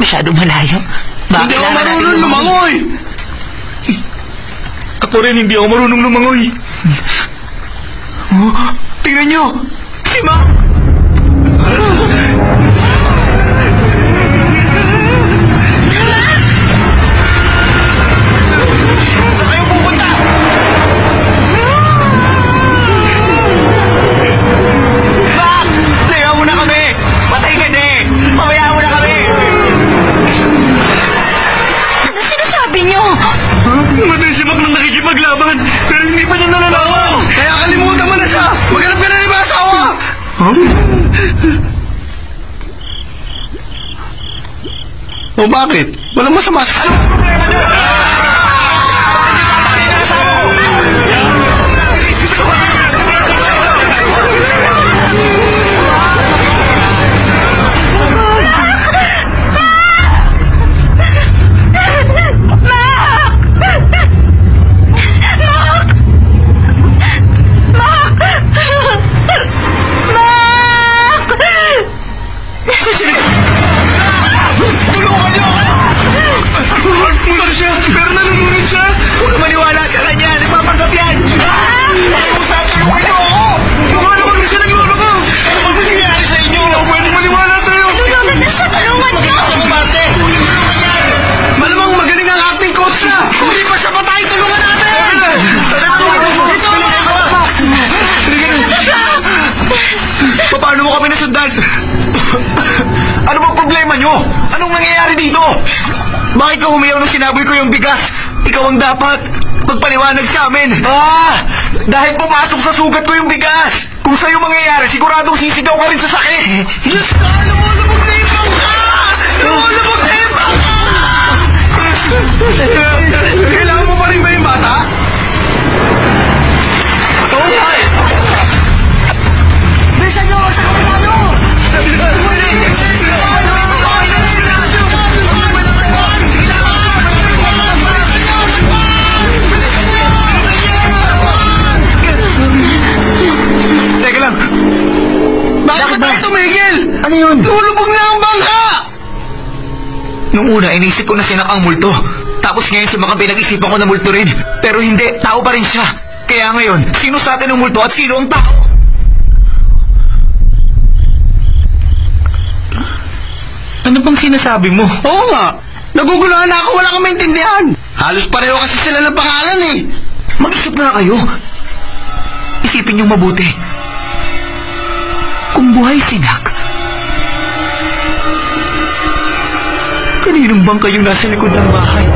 Masyadong malayo. Hindi ako marunong lumangoy! Ako rin hindi ako marunong lumangoy. Oh, tingnan nyo! Si Ma! Ayaw pupunta! Bak! Sayaw mo na kami! Patay ka na eh! Pabayaan mo na kami! Ano sinasabi niyo? Matay si Bak nang nakikipaglaban, pero hindi pa niya nalalaman! Kaya kalimutan mo na siya! Maghanap ka na ng ibang asawa! O bakit? Walang masama sa... Ano ang problema niya? Paano mo kami nasundan? Ano bang problema nyo? Anong nangyayari dito? Bakit ka humiyaw nung sinaboy ko yung bigas? Ikaw ang dapat magpaliwanag sa amin. Dahil pumasok sa sugat ko yung bigas. Kung sa'yo mangyayari, siguradong sisigaw ka rin sa sakit. Diyos ka! Lumulubog na ibang ka! Lumulubog na ibang ka! Kailangan mo pa rin ba yung bata? Oo nga eh! Bisa nyo! Sa kapitalo! Teka lang! Bakit ba tayo tumigil? Ano yun? Lumulubog na ang bangka! Nung una, inisip ko na sinak ang multo. Tapos ngayon sumakang pinag-isipan ko na multo rin. Pero hindi, tao pa rin siya. Kaya ngayon, sino sa atin ang multo at sino ang tao? Ano bang sinasabi mo? Oo nga. Naguguluhan na ako, wala kang maintindihan. Halos pareho kasi sila ng pangalan eh. Mag-isip na kayo. Isipin niyong mabuti. Kung buhay si Nak, kaninong bang kayong nasa likod ng bahay?